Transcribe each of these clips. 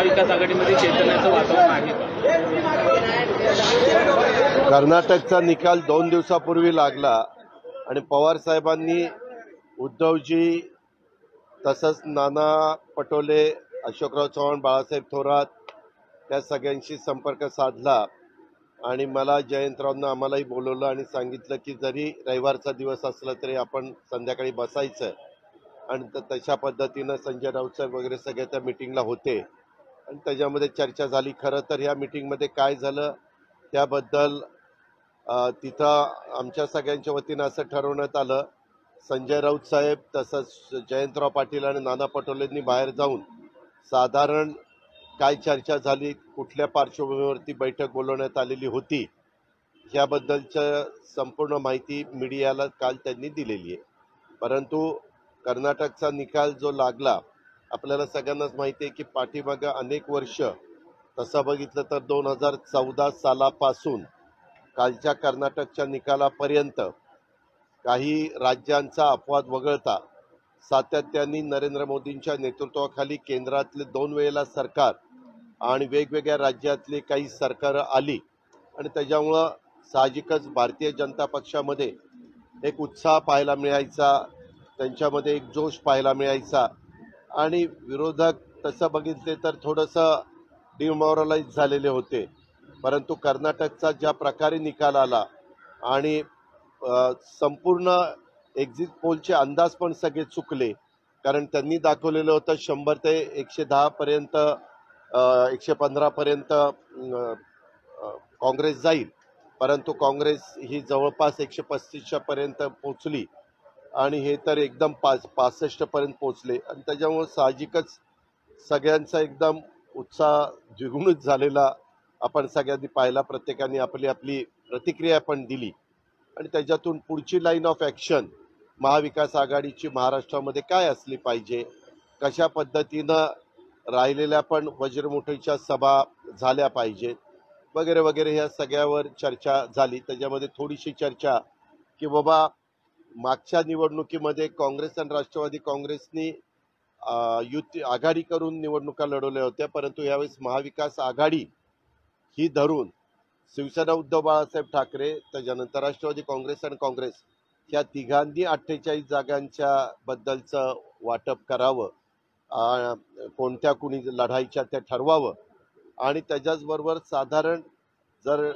महाविकास आघाडीमध्ये चैतन्याचं वातावरण आहे का? कर्नाटकचा निकाल 2 दिवसापूर्वी लागला आणि पवार साहेबांनी उद्धवजी तसंच नाना पटोले, अशोकराव चव्हाण, बाळासाहेब थोरात त्या सगळ्यांशी संपर्क साधला आणि मला जयंतरावनं आम्हालाही बोलवलं आणि सांगितलं की जरी रविवारचा दिवस असला तरी आपण संध्याकाळी बसायचं आणि तशा पद्धतीनं संजय राऊत साहेब वगैरे सगळे त्या मिटिंगला होते आणि त्याच्यामध्ये चर्चा झाली. खरं तर ह्या मिटिंगमध्ये काय झालं त्याबद्दल तिथं आमच्या सगळ्यांच्या वतीनं असं ठरवण्यात आलं, संजय राऊत साहेब तसंच जयंतराव पाटील आणि नाना पटोलेंनी बाहेर जाऊन साधारण काय चर्चा झाली, कुठल्या पार्श्वभूमीवरती बैठक बोलवण्यात आलेली होती याबद्दलच्या संपूर्ण माहिती मीडियाला काल त्यांनी दिलेली आहे. परंतु कर्नाटकचा निकाल जो लागला आपल्याला सगळ्यांनाच माहिती आहे की पाठीमागं अनेक वर्ष तसं बघितलं तर 2014 सालापासून कालच्या कर्नाटकच्या निकालापर्यंत काही राज्यांचा अपवाद वगळता सातत्याने नरेंद्र मोदींच्या नेतृत्वाखाली केंद्रातले 2 वेळेला सरकार आणि वेगवेगळ्या राज्यातले काही सरकारं आली आणि त्याच्यामुळं साहजिकच भारतीय जनता पक्षामध्ये एक उत्साह पाहायला मिळायचा, त्यांच्यामध्ये एक जोश पाहायला मिळायचा आणि विरोधक तसं बघितले तर थोडंसं डिमोरलाइज झालेले होते. परंतु कर्नाटकचा ज्या प्रकारे निकाल आला आणि संपूर्ण एक्झिट पोलचे अंदाज पण सगळे चुकले, कारण त्यांनी दाखवलेलं होतं 100 ते 110 पर्यंत 115 पर्यंत काँग्रेस जाईल, परंतु काँग्रेस ही जवळपास 135 पर्यंत पोहोचली आणि हे तर एकदम 65 पर्यंत पोहोचले आणि त्याच्यामुळे साहजिकच सगळ्यांचा एकदम उत्साह द्विगुणित झालेला आपण सगळ्यांनी पाहिला. प्रत्येकाने आपली आपली प्रतिक्रिया पण दिली आणि त्याच्यातून पुढची लाईन ऑफ ॲक्शन महाविकास आघाडीची महाराष्ट्रामध्ये काय असली पाहिजे, कशा पद्धतीनं राहिलेल्या पण वज्रमुठीच्या सभा झाल्या पाहिजेत वगैरे वगैरे ह्या सगळ्यावर चर्चा झाली. त्याच्यामध्ये थोडीशी चर्चा की बाबा मागच्या निवडणुकीमध्ये काँग्रेस आणि राष्ट्रवादी काँग्रेसनी युती आघाडी करून निवडणुका लढवल्या होत्या, परंतु यावेळेस महाविकास आघाडी ही धरून शिवसेना उद्धव बाळासाहेब ठाकरे त्याच्यानंतर राष्ट्रवादी काँग्रेस आणि काँग्रेस या तिघांनी 48 जागांच्या बद्दलचं वाटप करावं, कोणत्या कुणी लढायच्या त्या ठरवावं आणि त्याच्याचबरोबर साधारण जर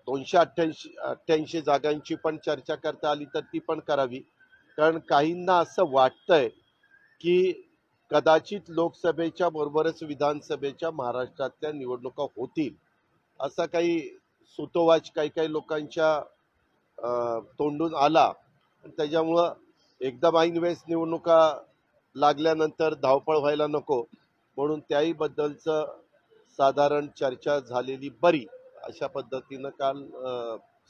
288 जागांची पण चर्चा करता आली तर ती पण करावी, कारण काहींना असं वाटतंय की कदाचित लोकसभेच्या बरोबरच विधानसभेच्या महाराष्ट्रातल्या निवडणुका होतील असा काही सुतोवाच काही लोकांच्या तोंडून आला. त्याच्यामुळं एकदम ऐन वेळेस निवडणुका लागल्यानंतर धावपळ व्हायला नको म्हणून त्याही बद्दलचं साधारण चर्चा झालेली बरी, अशा पद्धतीनं काल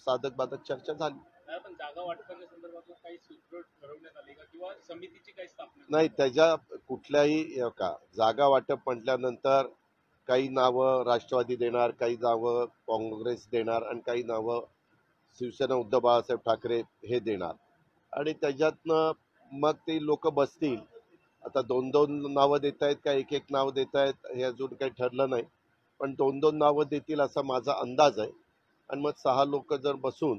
साधक बाधक चर्चा झाली. पण जागा वाटपाच्या संदर्भात काही सूत्र ठरवण्यात आले का किंवा समितीची काही स्थापना? नाही, त्याच्या कुठल्याही का जागा वाटप म्हटल्यानंतर काही नावं राष्ट्रवादी देणार, काही नावं काँग्रेस देणार आणि काही नावं शिवसेना उद्धव बाळासाहेब ठाकरे हे देणार आणि त्याच्यातनं मग ते लोक बसतील. आता 2-2 नावं देत आहेत का 1-1 नाव देत आहेत हे अजून काही ठरलं नाही, पण 2-2 नावं देतील असा माझा अंदाज आहे आणि मग 6 लोक जर बसून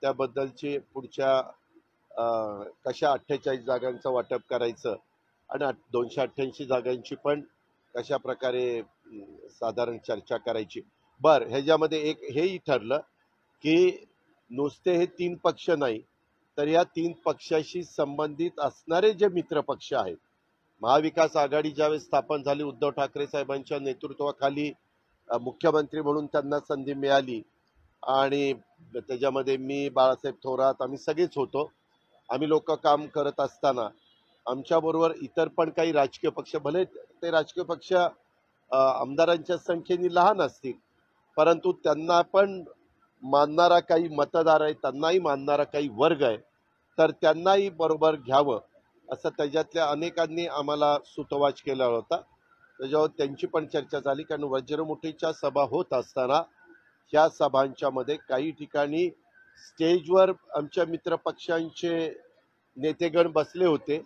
त्याबद्दलची पुढच्या कशा 48 जागांचं वाटप करायचं आणि 288 जागांची पण कशा प्रकारे साधारण चर्चा करायची. बरं, ह्याच्यामध्ये एक हेही ठरलं की नुसते हे 3 पक्ष नाही तर या 3 पक्षाशी संबंधित असणारे जे मित्र पक्ष आहेत, महाविकास आघाडी ज्यावेळेस स्थापन झाली उद्धव ठाकरे साहेबांच्या नेतृत्वाखाली मुख्यमंत्री म्हणून त्यांना संधी मिळाली आणि त्याच्यामध्ये मी, बाळासाहेब थोरात आम्ही सगळेच होतो. आम्ही लोक काम करत असताना आमच्याबरोबर इतर पण काही राजकीय पक्ष, भले ते राजकीय पक्ष आमदारांच्या संख्येने लहान असतील परंतु त्यांना पण मानणारा काही मतदार आहे, त्यांनाही मानणारा काही वर्ग आहे, तर त्यांनाही बरोबर घ्यावं असं त्याच्यातल्या अनेकांनी आम्हाला सुतोवाच केला होता. त्याच्यावर त्यांची पण चर्चा झाली, कारण वज्रमुठीच्या सभा होत असताना ह्या सभांच्या मध्ये काही ठिकाणी स्टेजवर आमच्या मित्रपक्षांचे नेतेगण बसले होते,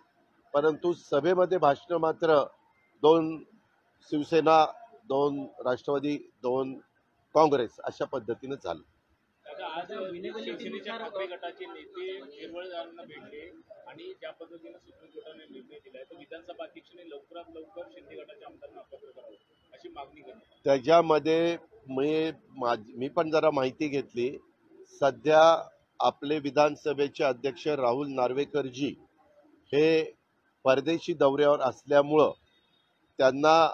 परंतु सभेमध्ये भाषण मात्र 2 शिवसेना 2, राष्ट्रवादी 2, काँग्रेस अशा पद्धतीनं झालं. आता आज शिवसेनेच्या ठाकरे गटाचे नेते निर्मळ भेटले आणि ज्या पद्धतीने सुप्रीम कोर्टाने निर्णय दिलाय तर विधानसभा अध्यक्षांनी लवकरात लवकर शिंदे गटाच्या आमदारांना अपात्र करावं अशी मागणी केली. त्याच्यामध्ये मी पण जरा माहिती घेतली. सध्या आपले विधानसभेचे अध्यक्ष राहुल नार्वेकरजी हे परदेशी दौऱ्यावर असल्यामुळं त्यांना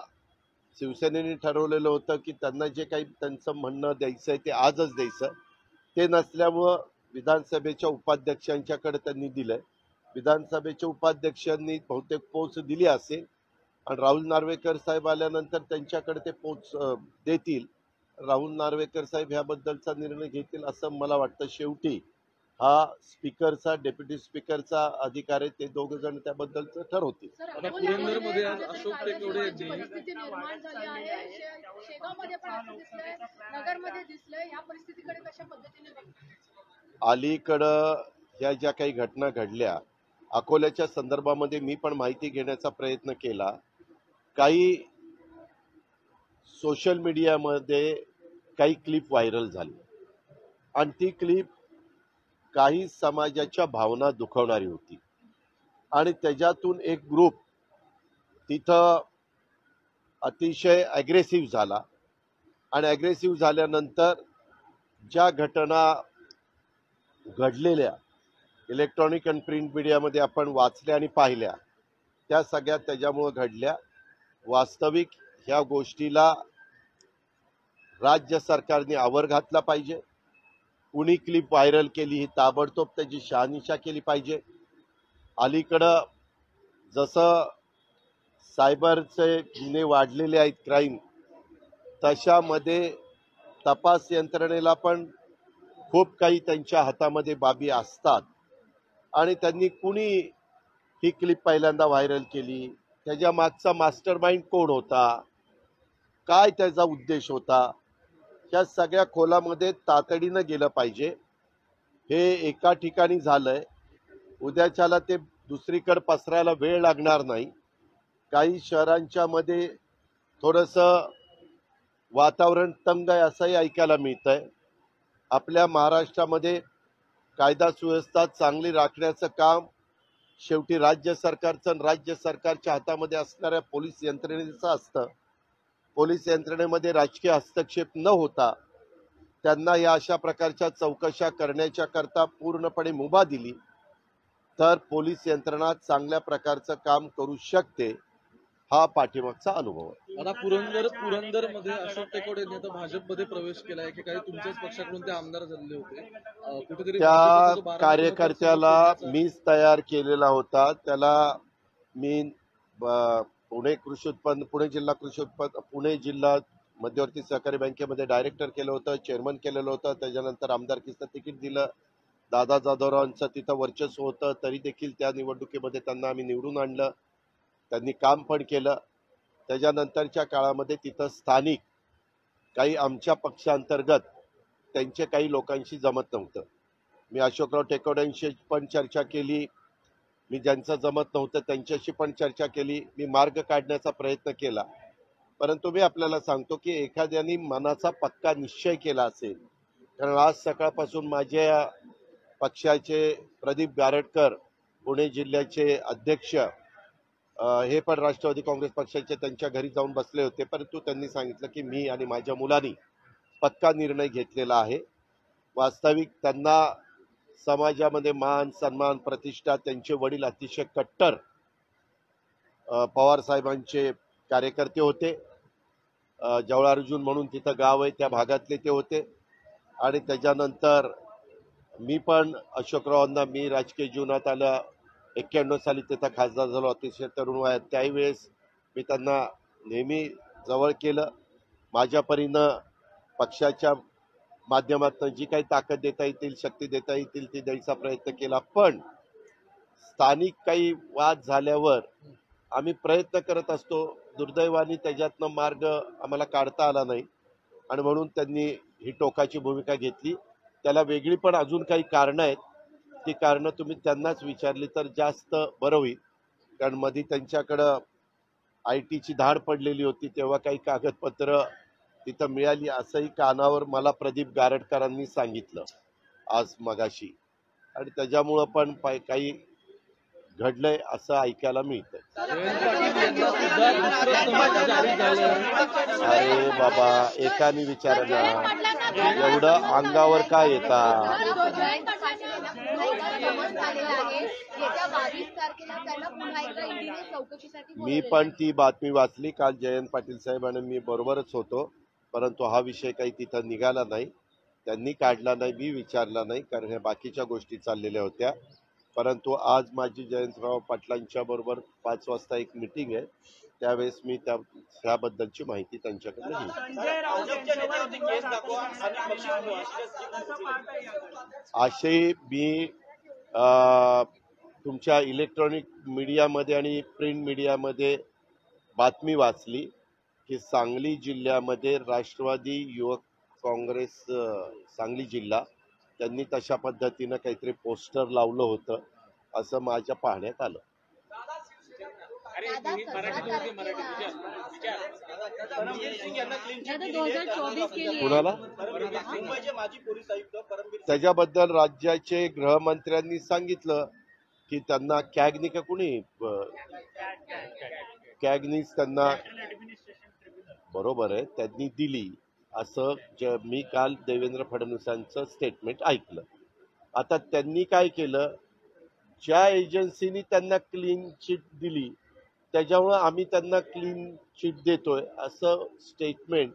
शिवसेनेने ठरवलेलं होतं की त्यांना जे काही त्यांचं म्हणणं द्यायचं आहे ते आजच द्यायचं. ते नसल्यामुळं विधानसभेच्या उपाध्यक्षांच्याकडे त्यांनी दिलंय. विधानसभेच्या उपाध्यक्षांनी बहुतेक पोच दिली असेल आणि राहुल नार्वेकर साहेब आल्यानंतर त्यांच्याकडे ते पोच देतील. राहुल नार्वेकर साहेब ह्याबद्दलचा निर्णय घेतील असं मला वाटतं. शेवटी हा स्पीकरचा, डेप्युटी स्पीकरचा अधिकार आहे. ते दोघ जण त्याबद्दलचं ठरवतील. आता पुरंदरमध्ये आज अशोक टेकवडे यांनी परिस्थिती निर्माण झाली आहे. शेगावमध्ये पण असं दिसलंय, नगरमध्ये दिसलंय. या परिस्थितीकडे कशा पद्धतीने बघता? अलीकडं ह्या ज्या काही घटना घडल्या अकोल्याच्या संदर्भामध्ये मी पण माहिती घेण्याचा प्रयत्न केला. काही सोशल मीडियामध्ये काही क्लिप व्हायरल झाली आणि ती क्लिप काही समाजाच्या भावना दुखवणारी होती आणि त्याच्यातून एक ग्रुप तिथं अतिशय ॲग्रेसिव्ह झाला आणि ॲग्रेसिव्ह झाल्यानंतर ज्या घटना घडलेल्या इलेक्ट्रॉनिक आणि प्रिंट मीडियामध्ये आपण वाचल्या आणि पाहिल्या त्या सगळ्या त्याच्यामुळं घडल्या. वास्तविक ह्या गोष्टीला राज्य सरकारने आवर घातला पाहिजे. कुणी क्लिप व्हायरल केली ही ताबडतोब त्याची शहानिशा केली पाहिजे. अलीकडं जसं सायबरचे गुन्हे वाढलेले आहेत, क्राईम, तशामध्ये तपास यंत्रणेला पण खूप काही त्यांच्या हातामध्ये बाबी असतात आणि त्यांनी कुणी ही क्लिप पहिल्यांदा व्हायरल केली, त्याच्या मागचा मास्टर माइंड कोण होता, काय त्याचा उद्देश होता, या सगळ्या खोलामध्ये तातडीनं गेलं पाहिजे. हे एका ठिकाणी झालंय, उद्याच्याला ते दुसरीकडे पसरायला वेळ लागणार नाही. काही शहरांच्या मध्ये थोडंसं वातावरण तंग आहे असंही ऐकायला मिळतंय. आपल्या महाराष्ट्रामध्ये कायदा सुव्यवस्था चांगली राखण्याचं काम शेवटी राज्य सरकारचं आणि राज्य सरकारच्या हातामध्ये असणाऱ्या पोलीस यंत्रणेचं असतं. पोलीस यंत्रणेमध्ये राजकीय हस्तक्षेप न होता त्यांना या अशा प्रकारच्या चौकशा करण्याच्या करता पूर्णपणे मुभा दिली तर पोलीस यंत्रणा चांगल्या प्रकारचं काम करू शकते. हा पाठीमागचा अनुभव आहे. आता पुरंदरमध्ये अशोक टेकवडे यांनी आता भाजपमध्ये प्रवेश केलाय की काही तुमच्याच पक्षाकडून ते आमदार झालेले होते. कुठेतरी त्या कार्यकर्त्याला मीच तयार केलेला होता. त्याला मी पुणे जिल्हा मध्यवर्ती सहकारी बँकेमध्ये डायरेक्टर केलं होतं, चेअरमन केलेलं होतं. त्याच्यानंतर आमदारकीचं तिकीट दिलं. दादा जाधवरावांचं तिथं वर्चस्व होतं, तरी देखील त्या निवडणुकीमध्ये त्यांना आम्ही निवडून आणलं. त्यांनी काम पण केलं. त्याच्यानंतरच्या काळामध्ये तिथं स्थानिक काही आमच्या पक्षांतर्गत त्यांचे काही लोकांशी जमत नव्हतं. मी अशोकराव टेकवड्यांशी पण चर्चा केली. मी ज्यांचं जमत नव्हतं त्यांच्याशी पण चर्चा केली. मी मार्ग काढण्याचा प्रयत्न केला. परंतु मी आपल्याला सांगतो की एखाद्याने मनाचा पक्का निश्चय केला असेल, कारण आज सकाळपासून माझ्या पक्षाचे प्रदीप गारटकर पुणे जिल्ह्याचे अध्यक्ष हे पण राष्ट्रवादी काँग्रेस पक्षाचे त्यांच्या घरी जाऊन बसले होते. परंतु त्यांनी सांगितलं की मी आणि माझ्या मुलांनी पक्का निर्णय घेतलेला आहे. वास्तविक त्यांना समाजामध्ये मान सन्मान प्रतिष्ठा, त्यांचे वडील अतिशय कट्टर पवार साहेबांचे कार्यकर्ते होते. जवळ अर्जुन म्हणून तिथं गाव आहे, त्या भागातले ते होते. आणि त्याच्यानंतर मी पण अशोकरावांना, मी राजकीय जीवनात आलं 91 साली तिथं खासदार झालो अतिशय तरुण वयात. त्यावेळेस मी त्यांना नेहमी जवळ केलं. माझ्या परीनं पक्षाच्या माध्यमातून जी काही ताकद देता येतील, शक्ती देता येतील ती द्यायचा प्रयत्न केला. पण स्थानिक काही वाद झाल्यावर आम्ही प्रयत्न करत असतो. दुर्दैवाने त्याच्यातनं मार्ग आम्हाला काढता आला नाही आणि म्हणून त्यांनी ही टोकाची भूमिका घेतली. त्याला वेगळी पण अजून काही कारणं आहेत. ती कारणं तुम्ही त्यांनाच विचारली तर जास्त बरं होईल, कारण मध्ये त्यांच्याकडं IT ची धाड पडलेली होती तेव्हा काही कागदपत्र तिथं मिळाली असंही कानावर मला प्रदीप गारटकरांनी सांगितलं आज मगाशी, आणि त्याच्यामुळं पण काही घडलंय असं ऐकायला मिळतंय. जयंत पाटील यांना सुद्धा दुसरं समन्स जारी झालं. अरे बाबा, एकाने विचारलं एवढं अंगावर काय येतात? जयंत पाटील यांना पुन्हा एकदा समन्स आलेला आहे. येत्या 22 तारखेला त्यांना पुन्हा एकदा ईडीने चौकशीसाठी मी बोलवलेलं पण आहे. ती बातमी वाचली काल. जयंत पाटील साहेब आणि मी बरोबरच होतो, परंतु हा विषय काही तिथं निघाला नाही, त्यांनी काढला नाही, मी विचारला नाही, कारण ह्या बाकीच्या गोष्टी चाललेल्या होत्या. परंतु आज माझी जयंतराव पाटलांच्या बरोबर 5 वाजता एक मीटिंग आहे, त्यावेळेस मी त्याबद्दलची माहिती त्यांच्याकडे घेईन. असे मी तुमच्या इलेक्ट्रॉनिक मीडियामध्ये आणि प्रिंट मीडियामध्ये बातमी वाचली की सांगली जिल्ह्यामध्ये राष्ट्रवादी युवक काँग्रेस सांगली जिल्हा त्यांनी तशा पद्धतीनं काहीतरी पोस्टर लावलं होतं असं माझ्या पाहण्यात आलं. दादा 2024 के लिए कुणाला? त्याच्याबद्दल राज्याचे गृहमंत्र्यांनी सांगितलं की त्यांना कॅगनी का कुणी कॅगनीच त्यांना बरोबर आहे त्यांनी दिली असं मी काल देवेंद्र फडणवीसांचं स्टेटमेंट ऐकलं. आता त्यांनी काय केलं, ज्या एजन्सीनी त्यांना क्लीन चिट दिली त्याच्यामुळं आम्ही त्यांना क्लीन चिट देतोय असं स्टेटमेंट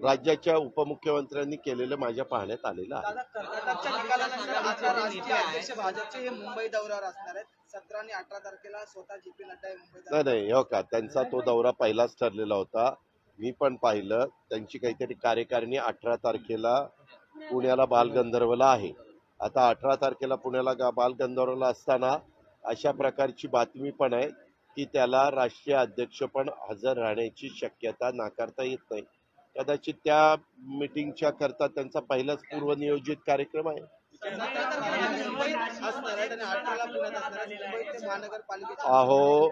राज्याच्या उपमुख्यमंत्र्यांनी केलेलं माझ्या पाहण्यात आलेलं आहे. कर्नाटकच्या निकालानंतर आता राष्ट्रीय अध्यक्ष भाजपचे हे मुंबई दौऱ्यावर असणार आहेत. 17 आणि 18 तारखेला स्वतः JP नड्डा हे मुंबईत नाही हो का, त्यांचा तो दौरा पहिलाच ठरलेला होता. मी पण पाहिलं त्यांची काहीतरी कार्यकारिणी 18 तारखेला पुण्याला बालगंधर्वला आहे. आता 18 तारखेला पुण्याला बालगंधर्वला असताना अशा प्रकारची बातमी पण आहे की त्याला राष्ट्रीय अध्यक्ष पण हजर राहण्याची शक्यता नाकारता येत नाही. कदाचित त्या मीटिंगच्या करता त्यांचा पहिलाच पूर्वनियोजित कार्यक्रम आहे. अहो,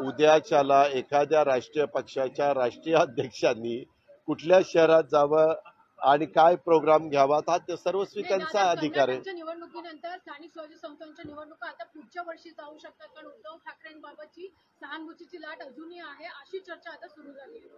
उद्याच्याला एखाद्या राष्ट्रीय पक्षाच्या राष्ट्रीय अध्यक्षांनी कुठल्या शहरात जावं आणि काय प्रोग्राम घ्यावा हा सर्वस्वी त्यांचा अधिकार आहे. कर्नाटकच्या निवडणुकीनंतर स्थानिक स्वराज्य संस्थांच्या निवडणुका आता पुढच्या वर्षी जाऊ शकतात, कारण उद्धव ठाकरेंबाबतची सहानुभूतीची लाट अजूनही आहे अशी चर्चा आता सुरू झाली आहे.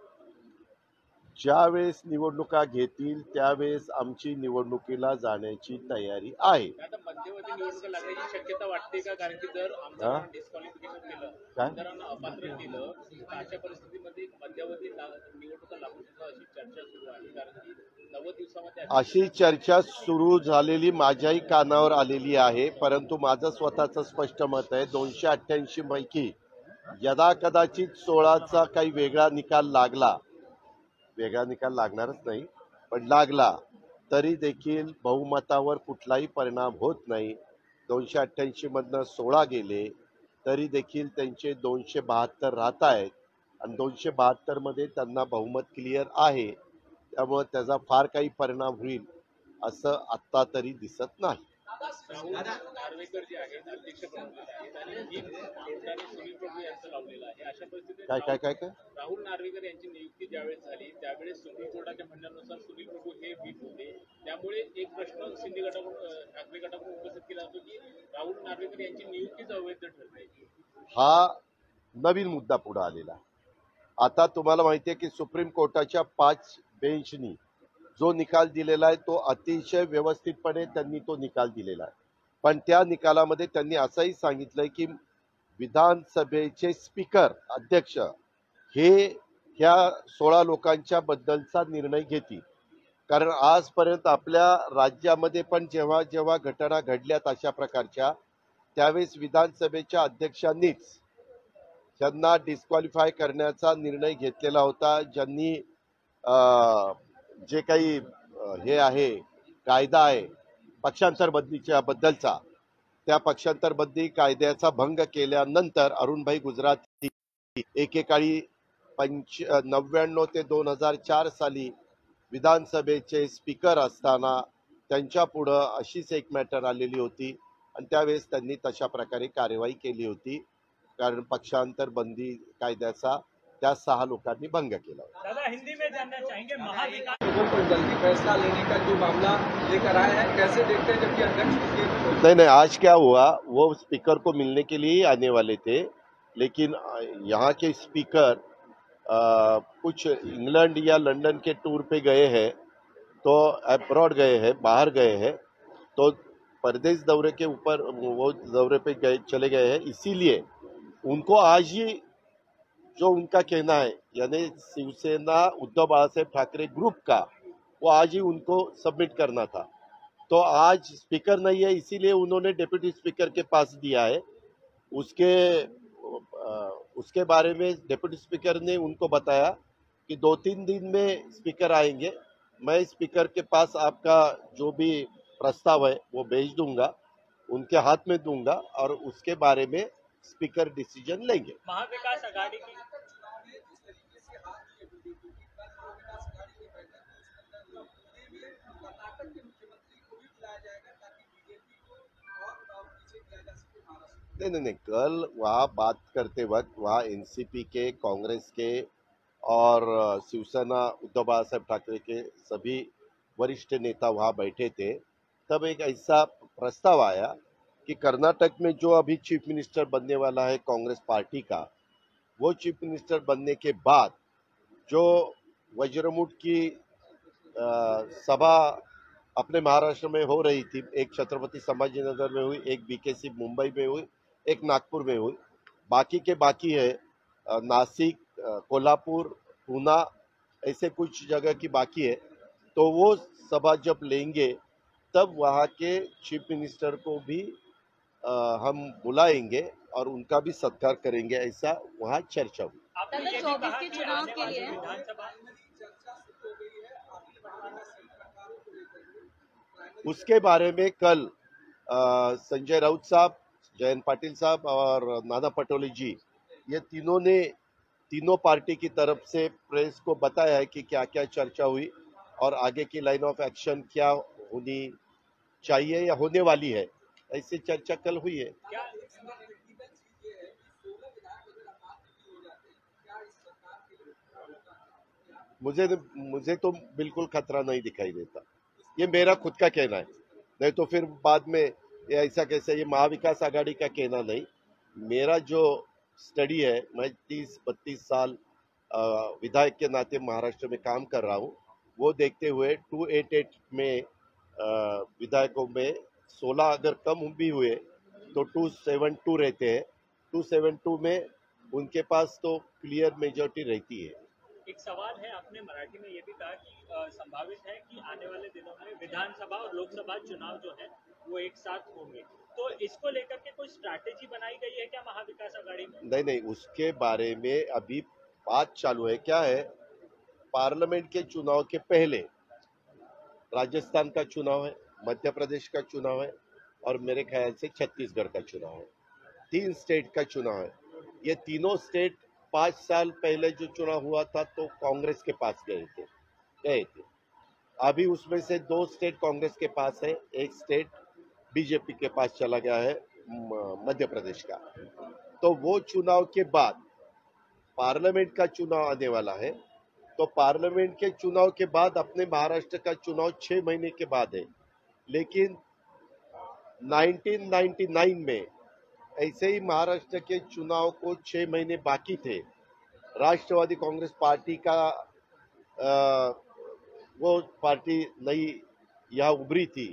ज्यावेळेस निवडणुका घेतील त्यावेळेस आमची निवडणुकीला जाण्याची तयारी आहे. आता मध्यवर्ती निवडणुका लागण्याची शक्यता वाटते का? कारण की जर आमदारांना डिस्क्वालिफिकेशन केलं, आमदारांना अपात्र केलं, अशा परिस्थितीमध्ये मध्यवर्ती निवडणुका लागू शकतात अशी चर्चा सुरू आहे. कारण की 90 दिवसामध्ये अशी चर्चा सुरू झालेली माझ्याही कानावर आलेली आहे, परंतु माझं स्वतःचं स्पष्ट मत आहे 288 पैकी यदा कदाचित 16चा काही वेगळा निकाल लागला, वेगळा निकाल लागणारच नाही पण लागला तरी देखील बहुमतावर कुठलाही परिणाम होत नाही. 288 मधनं 16 गेले तरी देखील त्यांचे 272 राहत आहेत आणि 272 मध्ये त्यांना बहुमत क्लिअर आहे, त्यामुळे त्याचा फार काही परिणाम होईल असं आत्ता तरी दिसत नाही. राहुल नार्वेकर जे आहेत अध्यक्ष बनवलेले आहेत आणि कोर्टाने सुनील प्रभू यांचं लावलेलं आहे. अशा परिस्थितीत काय राहुल नार्वेकर यांची नियुक्ती ज्यावेळेस झाली त्यावेळेस सुप्रीम कोर्टाच्या म्हणण्यानुसार सुनील प्रभू हे व्हीप होते. त्यामुळे एक प्रश्न शिंदे गटाकडून ठाकरे गटाकडून उपस्थित केला जातो की राहुल नार्वेकर यांची नियुक्तीच अवैध ठरते. हा नवीन मुद्दा पुढे आलेला. आता तुम्हाला माहिती आहे की सुप्रीम कोर्टाच्या 5 बेंचनी जो निकाल दिलेला आहे तो अतिशय व्यवस्थितपणे त्यांनी तो निकाल दिलेला आहे. पण त्या निकालामध्ये त्यांनी असंही सांगितलंय की विधानसभेचे स्पीकर अध्यक्ष हे ह्या 16 लोकांच्या बद्दलचा निर्णय घेतील. कारण आजपर्यंत आपल्या राज्यामध्ये पण जेव्हा जेव्हा घटना घडल्यात अशा प्रकारच्या त्यावेळेस विधानसभेच्या अध्यक्षांनीच त्यांना डिस्क्वालिफाय करण्याचा निर्णय घेतलेला होता. ज्यांनी जे काही हे आहे कायदा आहे पक्षांतर बदलीच्या बद्दलचा, त्या पक्षांतर बदली कायद्याचा भंग केल्यानंतर अरुणभाई गुजराती एकेकाळी 99 ते 2004 साली विधानसभेचे स्पीकर असताना त्यांच्या पुढं अशीच एक मॅटर आलेली होती आणि त्यावेळेस त्यांनी तशा प्रकारे कार्यवाही केली होती. कारण पक्षांतर बंदी कायद्याचा त्या 6 लोकांनी भंग केला होता. दादा हिंदी में जानना चाहेंगे महाविकास लोगों को जल्दी फैसला लेने का जो मामला लेकर आए हैं, कैसे देखते हैं, जबकि अध्यक्ष नहीं, आज क्या हुआ, वो स्पीकर को मिलने के लिए ही आने वाले थे, लेकिन यहाँ के स्पीकर कुछ इंग्लैंड या लंदन के टूर पे गए हैं, तो अब्रॉड गए हैं, बाहर गए हैं, तो परदेश दौरे के ऊपर वो दौरे पे चले गए हैं, इसीलिए उनको आज ही जो उनका कहना है, यानी शिवसेना उद्धव बाळासाहेब ठाकरे ग्रुप का, वो आज ही उनको सबमिट करना था. तो आज स्पीकर नहीं है, इसीलिए उन्होंने डिप्टी स्पीकर के पास दिया है. उसके बारे में डिप्टी स्पीकर ने उनको बताया कि 2-3 दिन में स्पीकर आएंगे, मैं स्पीकर के पास आपका जो भी प्रस्ताव है वो भेज दूंगा, उनके हाथ में दूंगा, और उसके बारे में स्पीकर डिसीजन लेंगे. महाविकास आघाड़ी की नहीं, कल वहाँ बात करते वक्त वहाँ एनसीपी के, कांग्रेस के और शिवसेना उद्धव बाळासाहेब ठाकरे के सभी वरिष्ठ नेता वहाँ बैठे थे. तब एक ऐसा प्रस्ताव आया कि कर्नाटक में जो अभी चीफ मिनिस्टर बनने वाला है कांग्रेस पार्टी का, वो चीफ मिनिस्टर बनने के बाद जो वज्रमुठ की सभा अपने महाराष्ट्र में हो रही थी, एक छत्रपति संभाजीनगर में हुई, एक बीकेसी मुंबई में हुई, एक नागपुर में हुई, बाकी है नासिक, कोल्हापुर, पूना, ऐसे कुछ जगह की बाकी है. तो वो सभा जब लेंगे तब वहाँ के चीफ मिनिस्टर को भी हम बुलाएंगे और उनका भी सत्कार करेंगे, ऐसा वहाँ चर्चा हुई. आपने ये भी कहा कि चुनाव के लिए विधानसभा उसके बारे में कल संजय राउत साहब, जयंत पाटिल साहब और नाना पटोले जी, ये तीनों पार्टी की तरफ से प्रेस को बताया है कि क्या क्या चर्चा हुई और आगे की लाइन ऑफ एक्शन क्या होनी चाहिए या होने वाली है, ऐसी चर्चा कल हुई है. मुझे तो बिल्कुल खतरा नहीं दिखाई देता. ये मेरा खुद का कहना है, नहीं तो फिर बाद में ये ऐसा कैसे, ये महाविकास आघाड़ी का कहना नहीं. मेरा जो स्टडी है, मैं 30-32 साल विधायक के नाते महाराष्ट्र में काम कर रहा हूँ, वो देखते हुए 288 में विधायकों में 16 अगर कम भी हुए तो 272 रहते हैं. 272 में उनके पास तो क्लियर मेजॉरिटी रहती है. एक सवाल है, आपने मराठी में ये भी कहा कि संभावित है कि आने वाले दिनों में विधानसभा और लोकसभा चुनाव जो है वो एक साथ होंगे, तो इसको लेकर के कोई स्ट्रैटेजी बनाई गई है क्या महाविकास आघाड़ी में? नहीं, उसके बारे में अभी बात चालू है. क्या है, पार्लियामेंट के चुनाव के पहले राजस्थान का चुनाव है, मध्य प्रदेश का चुनाव है और मेरे ख्याल से छत्तीसगढ़ का चुनाव है. 3 स्टेट का चुनाव है. ये तीनों स्टेट 5 साल पहले जो चुनाव हुआ था तो कांग्रेस के पास गए थे. अभी उसमें से 2 स्टेट कांग्रेस के पास है, एक स्टेट बीजेपी के पास चला गया है, मध्य प्रदेश का. तो वो चुनाव के बाद पार्लियामेंट का चुनाव आने वाला है. तो पार्लियामेंट के चुनाव के बाद अपने महाराष्ट्र का चुनाव 6 महीने के बाद है. लेकिन 1999 में ऐसे ही महाराष्ट्र के चुनाव को 6 महीने बाकी थे, राष्ट्रवादी कांग्रेस पार्टी का वो पार्टी नई यहाँ उभरी थी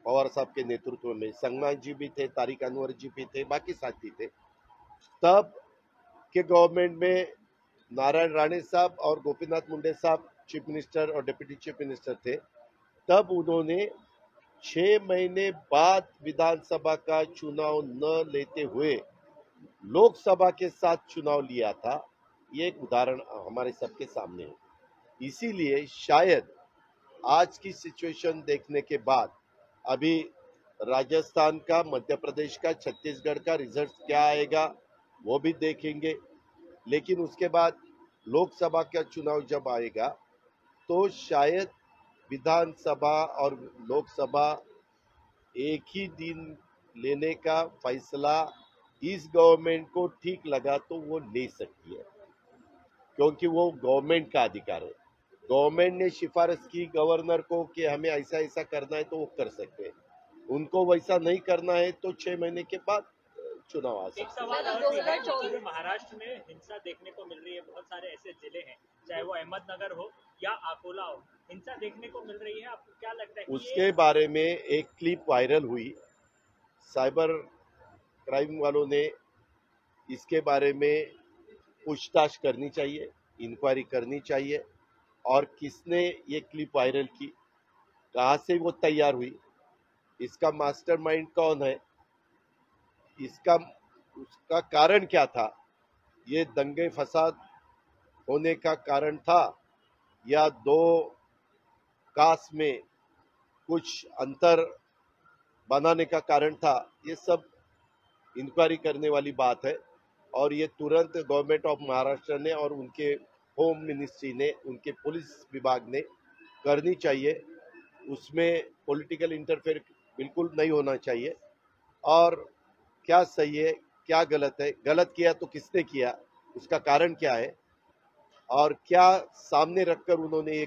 पवार साहब के नेतृत्व में. संगमा जी भी थे, तारिक अनवर जी भी थे, बाकी साथी थे. तब के गवर्नमेंट में नारायण राणे साहब और गोपीनाथ मुंडे साहब चीफ मिनिस्टर और डिप्टी चीफ मिनिस्टर थे. तब उन्होंने 6 महीने बाद विधानसभा का चुनाव न लेते हुए लोकसभा के साथ चुनाव लिया था. ये एक उदाहरण हमारे सबके सामने है. इसीलिए शायद आज की सिचुएशन देखने के बाद अभी राजस्थान का, मध्य प्रदेश का, छत्तीसगढ़ का रिजल्ट क्या आएगा वो भी देखेंगे. लेकिन उसके बाद लोकसभा का चुनाव जब आएगा तो शायद विधानसभा और लोकसभा एक ही दिन लेने का फैसला इस गवर्नमेंट को ठीक लगा तो वो ले सकती है, क्योंकि वो गवर्नमेंट का अधिकार है। गवर्नमेंट ने सिफारिश की गवर्नर को कि हमें ऐसा ऐसा करना है तो वो कर सकते हैं। उनको वैसा नहीं करना है तो 6 महीने के बाद चुनाव आ एक सकते हैं। सवाल और भी है कि पूरे महाराष्ट्र में हिंसा देखने को मिल रही है। बहुत सारे ऐसे जिले हैं, चाहे वो अहमदनगर हो या अकोला हो, हिंसा देखने को मिल रही है। आपको क्या लगता है कि उसके बारे में एक क्लिप वायरल हुई, साइबर क्राइम वालों ने इसके बारे में पूछताछ करनी चाहिए, इंक्वायरी करनी चाहिए, और किसने ये क्लिप वायरल की, कहाँ से वो तैयार हुई, इसका मास्टरमाइंड कौन है, इसका उसका कारण क्या था, ये दंगे फसाद होने का कारण था या दो कास्ट में कुछ अंतर बनाने का कारण था, ये सब इंक्वायरी करने वाली बात है। और ये तुरंत गवर्नमेंट ऑफ महाराष्ट्र ने और उनके होम मिनिस्ट्री ने, उनके पुलिस विभाग ने करनी चाहिए। उसमें पॉलिटिकल इंटरफेयर बिल्कुल नहीं होना चाहिए। और क्या सही है क्या गलत है, गलत किया तो किसने किया, उसका कारण क्या है, और क्या सामने रखकर उन्होंने ये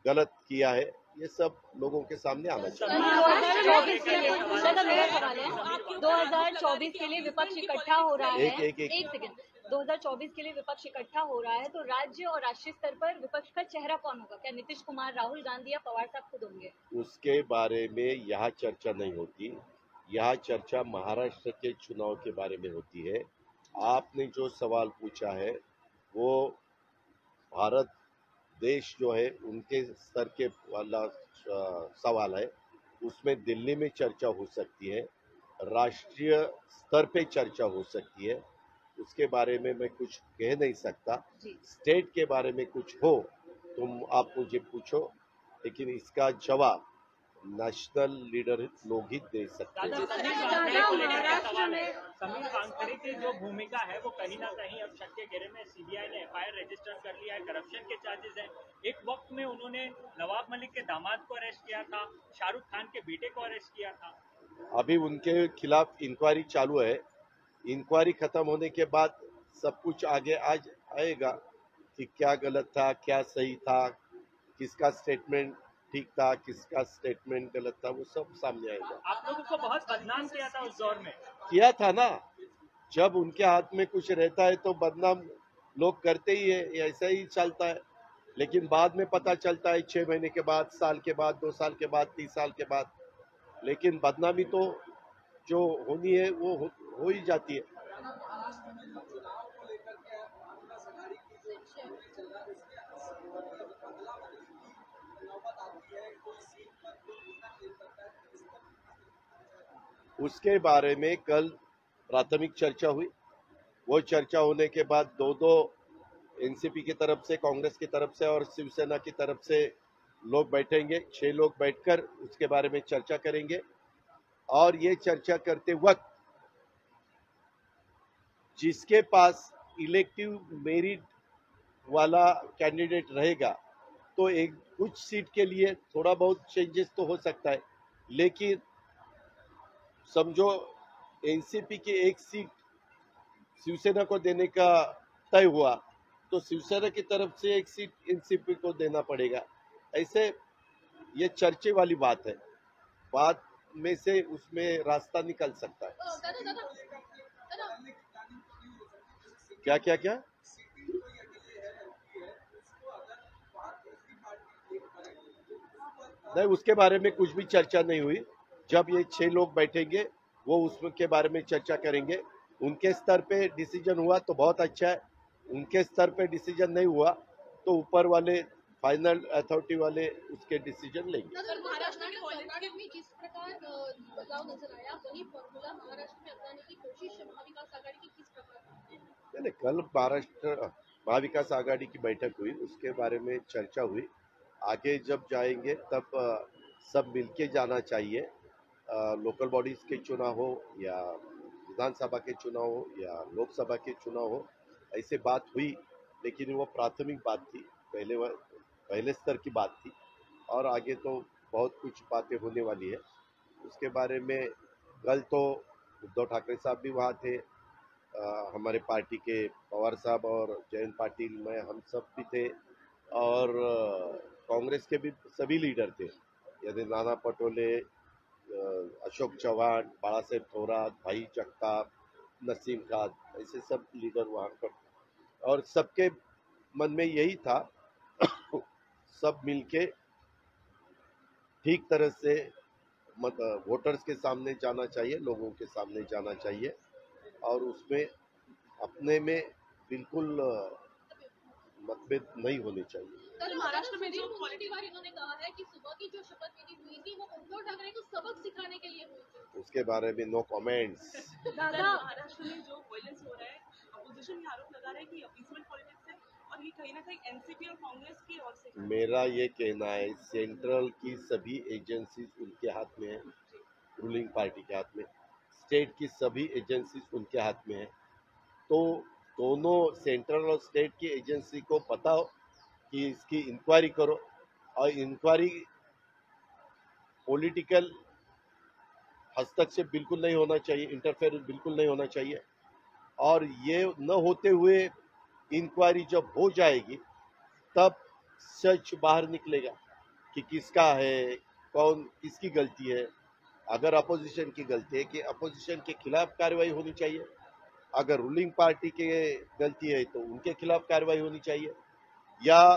गलत किया है, ये सब लोगों के सामने आना चाहिए। 2024 के लिए मेरा सवाल है, 2024 के लिए विपक्ष इकट्ठा हो रहा है। एक सेकंड, 2024 के लिए विपक्ष इकट्ठा हो रहा है, तो राज्य और राष्ट्रीय स्तर पर विपक्ष का चेहरा कौन होगा? क्या नीतीश कुमार, राहुल गांधी या पवार साहब खुद होंगे? उसके बारे में यहाँ चर्चा नहीं होती। यहाँ चर्चा महाराष्ट्र के चुनाव के बारे में होती है। आपने जो सवाल पूछा है वो भारत देश जो है उनके स्तर के वाला सवाल है, उसमें दिल्ली में चर्चा हो सकती है, राष्ट्रीय स्तर पे चर्चा हो सकती है। उसके बारे में मैं कुछ कह नहीं सकता। स्टेट के बारे में कुछ हो तुम आप मुझे पूछो, लेकिन इसका जवाब नेशनल लीडर लोग ही दे सकते हैं। समीर वानखेड़े की जो भूमिका है वो कहीं ना कहीं अब शक के घेरे में। सीबीआई ने एफआईआर रजिस्टर कर लिया है, करप्शन के चार्जेस हैं। एक वक्त में उन्होंने नवाब मलिक के दामाद को अरेस्ट किया था, शाहरुख खान के बेटे को अरेस्ट किया था। अभी उनके खिलाफ इंक्वायरी चालू है। इंक्वायरी खत्म होने के बाद सब कुछ आगे आएगा कि क्या गलत था, क्या सही था, किसका स्टेटमेंट ठीक था, किसका स्टेटमेंट गलत था, वो सब सामने आएगा। आप लोगों को बहुत बदनाम किया था उस दौर में। किया था ना, जब उनके हाथ में कुछ रहता है तो बदनाम लोग करते ही है, ऐसा ही चलता है। लेकिन बाद में पता चलता है 6 महीने के बाद, साल के बाद, 2 साल के बाद, 30 साल के बाद। लेकिन बदनामी तो जो होनी है वो हो ही जाती है। उसके बारे में कल प्राथमिक चर्चा हुई। वो चर्चा होने के बाद दो एनसीपी की तरफ से, कांग्रेस की तरफ से और शिवसेना की तरफ से लोग बैठेंगे। 6 लोग बैठकर उसके बारे में चर्चा करेंगे। और ये चर्चा करते वक्त जिसके पास इलेक्टिव मेरिट वाला कैंडिडेट रहेगा तो एक कुछ सीट के लिए थोड़ा बहुत चेंजेस तो हो सकता है, लेकिन समझो एनसीपी की एक सीट शिवसेना को देने का तय हुआ तो शिवसेना की तरफ से एक सीट एनसीपी को देना पड़ेगा। ऐसे ये चर्चे वाली बात है, बाद में से उसमें रास्ता निकल सकता है। क्या क्या क्या नहीं, उसके बारे में कुछ भी चर्चा नहीं हुई। जब ये 6 लोग बैठेंगे वो उसके बारे में चर्चा करेंगे। उनके स्तर पे डिसीजन हुआ तो बहुत अच्छा है, उनके स्तर पे डिसीजन नहीं हुआ तो ऊपर वाले फाइनल अथॉरिटी वाले उसके डिसीजन लेंगे। महाराष्ट्र में पॉलिटिक्स में जिस प्रकार बदलाव नजर आया, वही फॉर्मूला महाराष्ट्र में अपनाने की कोशिश महाविकास आघाड़ी की किस प्रकार? नहीं, कल महाराष्ट्र महाविकास आघाड़ी की बैठक हुई, उसके बारे में चर्चा हुई। आगे जब जाएंगे तब सब मिलके जाना चाहिए। लोकल बॉडीज के चुनाव हो या विधानसभा के चुनाव हो या लोकसभा के चुनाव हो, ऐसे बात हुई, लेकिन वो प्राथमिक बात थी, पहले स्तर की बात थी। और आगे तो बहुत कुछ बातें होने वाली है। उसके बारे में कल तो उद्धव ठाकरे साहब भी वहाँ थे, हमारे पार्टी के पवार साहब और जयंत पाटिल, मैं, हम सब भी थे, और कांग्रेस के भी सभी लीडर थे, यदि नाना पटोले, अशोक चौहान, बाला साहेब थोरात, भाई जगताप, नसीम खान, ऐसे सब लीडर वहाँ पर, और सबके मन में यही था सब मिलके ठीक तरह से वोटर्स के सामने जाना चाहिए, लोगों के सामने जाना चाहिए, और उसमें अपने में बिल्कुल मतभेद नहीं होने चाहिए। कल महाराष्ट्र में जो पॉलिटिक बार इन्होंने कहा है कि सुबह की जो शपथ विधि हुई थी वो उद्धव ठाकरे को सबक सिखाने के लिए हुई थी। उसके बारे में नो कमेंट्स। दादा महाराष्ट्र में जो वायलेंस हो रहा है, अपोजिशन ये आरोप लगा रहा है कि अपीसमेंट पॉलिटिक्स है और ये कहीं ना कहीं एनसीपी और कांग्रेस की ओर से। मेरा ये कहना है, सेंट्रल की सभी एजेंसीज उनके हाथ में है, रूलिंग पार्टी के हाथ में, स्टेट की सभी एजेंसीज उनके हाथ में है, तो दोनों सेंट्रल और स्टेट की एजेंसी को पता हो कि इसकी इंक्वायरी करो, और इंक्वायरी पॉलिटिकल हस्तक्षेप बिल्कुल नहीं होना चाहिए, इंटरफेरेंस बिल्कुल नहीं होना चाहिए, और ये न होते हुए इंक्वायरी जब हो जाएगी तब सच बाहर निकलेगा कि किसका है, कौन किसकी गलती है। अगर अपोजिशन की गलती है कि अपोजिशन के खिलाफ कार्रवाई होनी चाहिए, अगर रूलिंग पार्टी के गलती है तो उनके खिलाफ कार्रवाई होनी चाहिए, या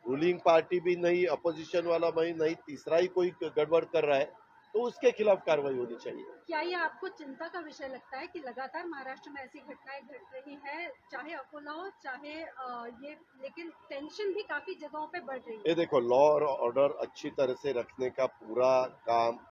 रूलिंग पार्टी भी नहीं, अपोजिशन वाला भी नहीं, तीसरा ही कोई गड़बड़ कर रहा है तो उसके खिलाफ कार्रवाई होनी चाहिए। क्या ये आपको चिंता का विषय लगता है कि लगातार महाराष्ट्र में ऐसी घटनाएं घट रही है, चाहे अकोला हो चाहे ये, लेकिन टेंशन भी काफी जगहों पे बढ़ रही है? ये देखो, लॉ और ऑर्डर अच्छी तरह से रखने का पूरा काम